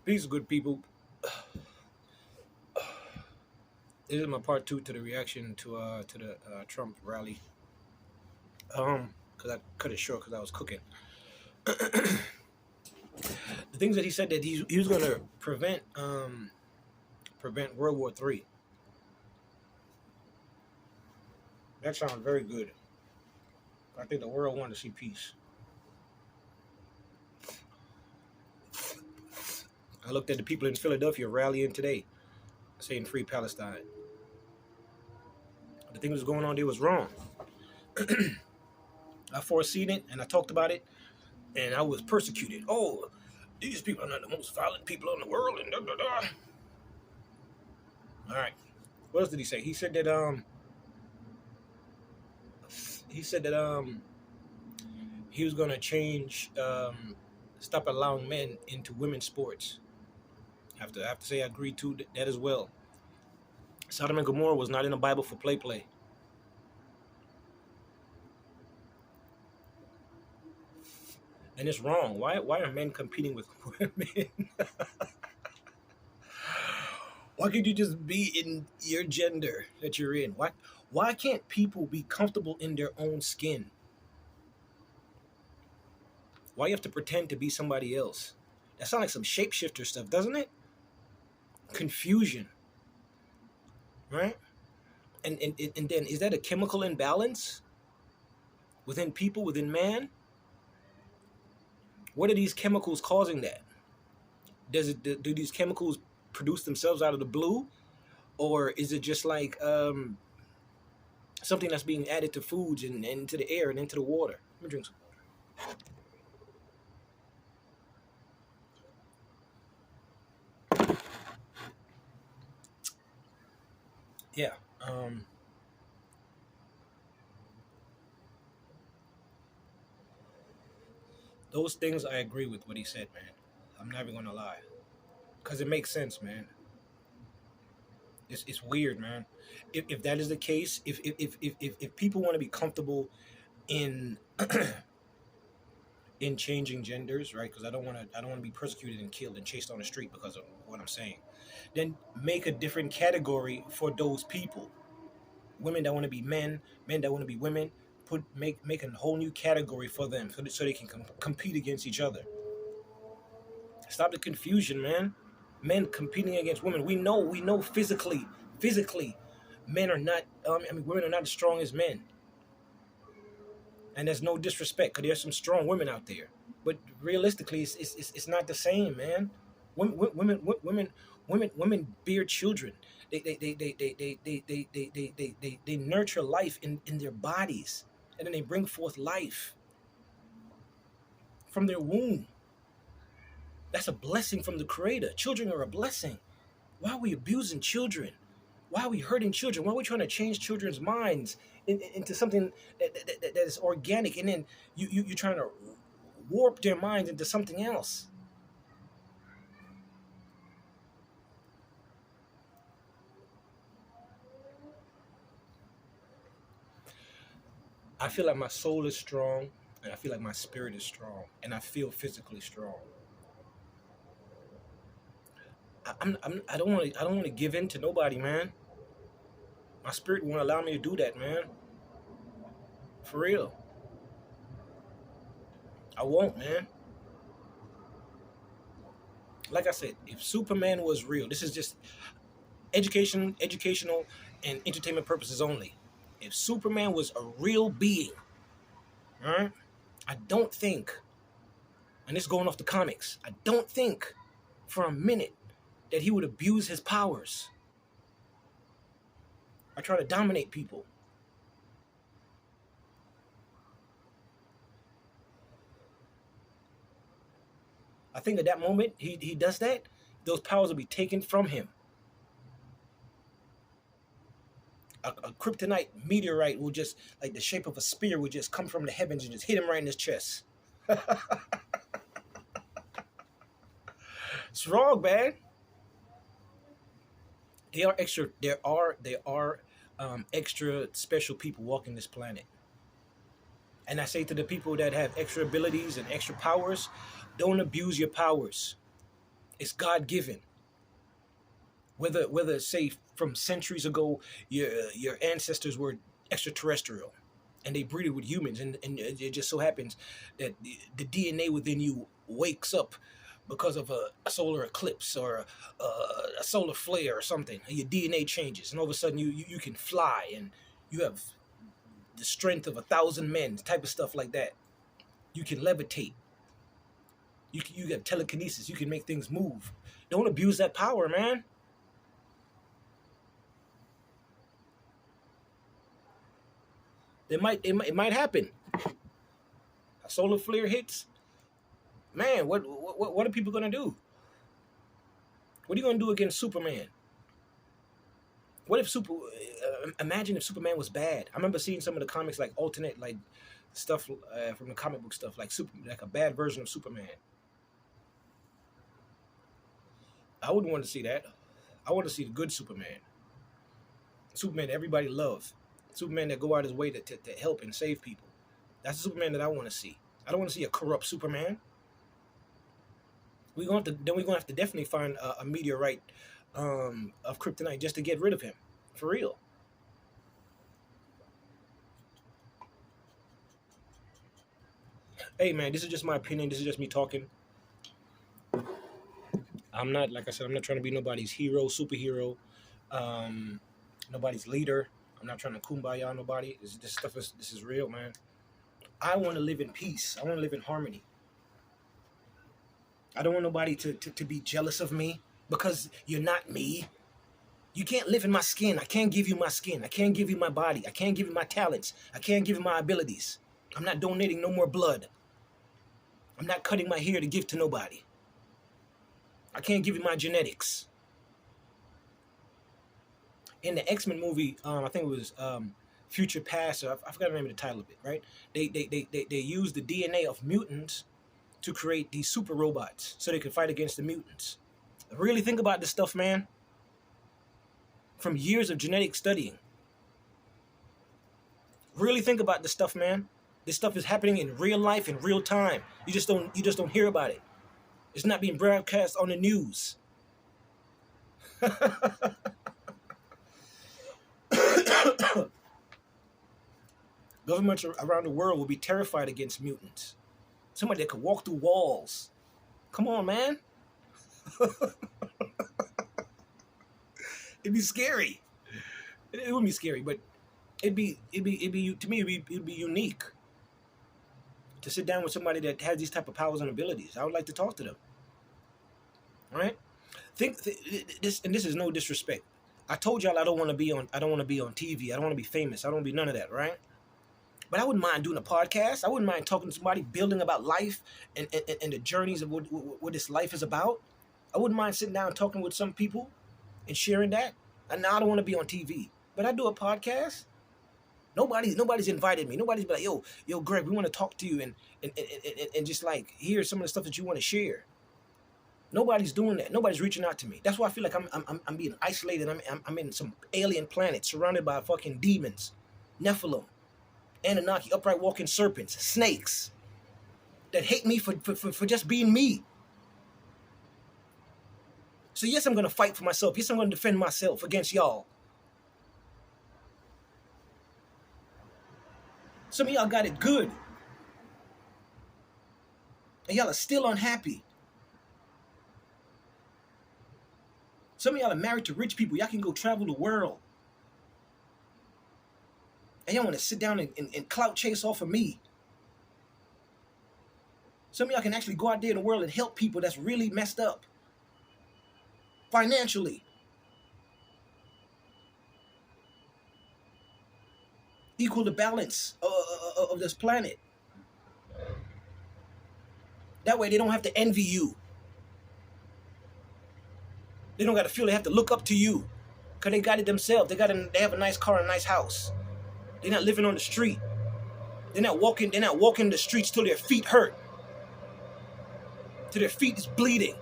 Peace, good people. This is my part two to the reaction to the Trump rally. Because I cut it short because I was cooking. The things that he said that he was going to prevent World War III. That sounds very good. I think the world wanted to see peace. I looked at the people in Philadelphia rallying today, saying "Free Palestine." The thing that was going on there was wrong. I foreseen it and I talked about it, and I was persecuted. Oh, these people are not the most violent people in the world, and da da da. All right. What else did he say? He said that he was gonna change, stop allowing men into women's sports. I have to say I agree to that as well. Sodom and Gomorrah was not in the Bible for play. And it's wrong. Why are men competing with women? Why can't you just be in your gender that you're in? Why can't people be comfortable in their own skin? Why you have to pretend to be somebody else? That sounds like some shapeshifter stuff, doesn't it? Confusion, right? And then is that a chemical imbalance within people, within man? What are these chemicals causing that? Do these chemicals produce themselves out of the blue, or is it just like something that's being added to foods and into the air and into the water? Let me drink some. Yeah. Those things I agree with what he said, man. I'm never gonna lie, cause it makes sense, man. It's weird, man. If that is the case, if people want to be comfortable in in changing genders, right? Because I don't want to be persecuted and killed and chased on the street because of what I'm saying. Then make a different category for those people. Women that want to be men, men that want to be women. Make a whole new category for them so they can compete against each other. Stop the confusion, man. Men competing against women. We know physically, men are not. Women are not as strong as men, and there's no disrespect because there's some strong women out there. But realistically, it's not the same, man. Women bear children. They nurture life in their bodies, and then they bring forth life from their womb. That's a blessing from the Creator. Children are a blessing. Why are we abusing children? Why are we hurting children? Why are we trying to change children's minds into something that is organic, and then you're trying to warp their minds into something else? I feel like my soul is strong, and I feel like my spirit is strong, and I feel physically strong. I don't want to give in to nobody, man. My spirit won't allow me to do that, man. For real, I won't, man. Like I said, if Superman was real, this is just educational, and entertainment purposes only. If Superman was a real being, all right, I don't think, and this is going off the comics, I don't think for a minute that he would abuse his powers. I try to dominate people. I think at that moment he does that, those powers will be taken from him. A kryptonite meteorite will just, like the shape of a spear, will just come from the heavens and just hit him right in his chest. It's wrong, man. They are extra. There are extra special people walking this planet. And I say to the people that have extra abilities and extra powers, don't abuse your powers. It's God given. Whether say from centuries ago, your ancestors were extraterrestrial, and they breeded with humans, and it just so happens that the DNA within you wakes up because of a solar eclipse or a solar flare or something. Your DNA changes, and all of a sudden you can fly, and you have the strength of 1,000 men, type of stuff like that. You can levitate. You got telekinesis. You can make things move. Don't abuse that power, man. It might happen. A solar flare hits. Man, what are people gonna do? What are you gonna do against Superman? What if imagine if Superman was bad? I remember seeing some of the comics, like alternate, like stuff from the comic book stuff, like a bad version of Superman. I wouldn't want to see that. I want to see the good Superman. Superman that everybody loves. Superman that go out his way to help and save people. That's the Superman that I want to see. I don't want to see a corrupt Superman. We're gonna have to definitely find a meteorite of kryptonite just to get rid of him, for real. Hey man, this is just my opinion. This is just me talking. I'm not, like I said, I'm not trying to be nobody's hero, superhero, nobody's leader. I'm not trying to kumbaya nobody. This is real, man. I want to live in peace. I want to live in harmony. I don't want nobody to be jealous of me because you're not me. You can't live in my skin. I can't give you my skin. I can't give you my body. I can't give you my talents. I can't give you my abilities. I'm not donating no more blood. I'm not cutting my hair to give to nobody. I can't give you my genetics. In the X-Men movie, I think it was Future Past, or I forgot the name of the title of it, right? They used the DNA of mutants to create these super robots so they could fight against the mutants. Really think about this stuff, man. From years of genetic studying. Really think about this stuff, man. This stuff is happening in real life, in real time. You just don't hear about it. It's not being broadcast on the news. Governments around the world will be terrified against mutants. Somebody that could walk through walls. Come on, man. It'd be scary. It wouldn't be scary, but it'd be to me it'd be unique to sit down with somebody that has these type of powers and abilities. I would like to talk to them. All right? This is no disrespect. I told y'all I don't want to be on TV. I don't want to be famous. I don't want to be none of that, right? But I wouldn't mind doing a podcast. I wouldn't mind talking to somebody, building about life and the journeys of what this life is about. I wouldn't mind sitting down and talking with some people and sharing that. And now I don't want to be on TV, but I do a podcast. Nobody's invited me. Nobody's been like, yo, Greg, we want to talk to you and just like hear some of the stuff that you want to share. Nobody's doing that. Nobody's reaching out to me. That's why I feel like I'm being isolated. I'm in some alien planet surrounded by fucking demons, Nephilim, Anunnaki, upright walking serpents, snakes that hate me for just being me. So yes, I'm gonna fight for myself. Yes, I'm gonna defend myself against y'all. Some of y'all got it good, and y'all are still unhappy. Some of y'all are married to rich people. Y'all can go travel the world. And y'all want to sit down and clout chase off of me. Some of y'all can actually go out there in the world and help people that's really messed up. Financially. Equal the balance of this planet. That way they don't have to envy you. They don't got to feel they have to look up to you. Because they got it themselves. They have a nice car and a nice house. They're not living on the street. They're not walking the streets till their feet hurt. Till their feet is bleeding.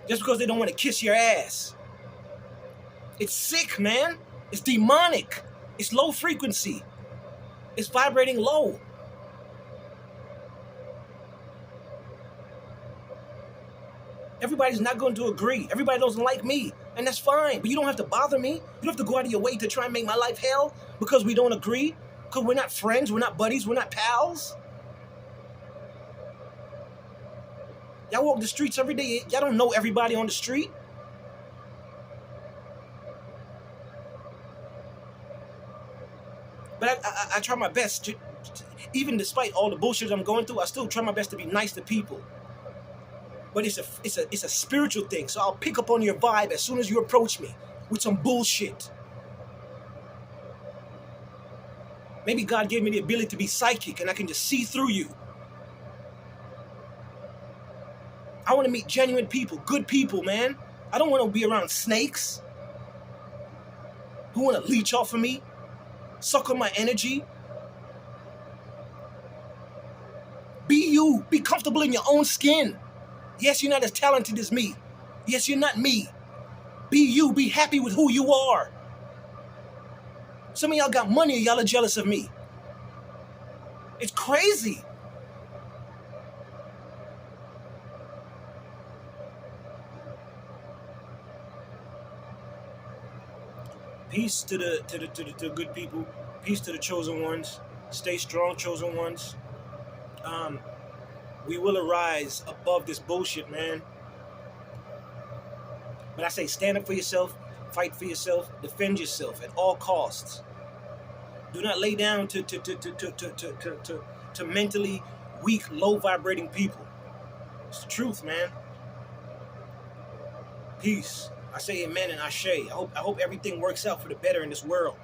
Just because they don't want to kiss your ass. It's sick, man. It's demonic. It's low frequency. It's vibrating low. Everybody's not going to agree. Everybody doesn't like me, and that's fine. But you don't have to bother me. You don't have to go out of your way to try and make my life hell because we don't agree, because we're not friends, we're not buddies, we're not pals. Y'all walk the streets every day. Y'all don't know everybody on the street. But I try my best to, even despite all the bullshit I'm going through, I still try my best to be nice to people. But it's a spiritual thing. So I'll pick up on your vibe as soon as you approach me with some bullshit. Maybe God gave me the ability to be psychic and I can just see through you. I want to meet genuine people, good people, man. I don't want to be around snakes who want to leech off of me, suck on my energy. Be you. Be comfortable in your own skin. Yes, you're not as talented as me. Yes, you're not me. Be you. Be happy with who you are. Some of y'all got money and y'all are jealous of me. It's crazy. Peace to the good people. Peace to the chosen ones. Stay strong, chosen ones. We will arise above this bullshit, man. But I say stand up for yourself, fight for yourself, defend yourself at all costs. Do not lay down to mentally weak, low vibrating people. It's the truth, man. Peace. I say amen and ashe. I hope everything works out for the better in this world.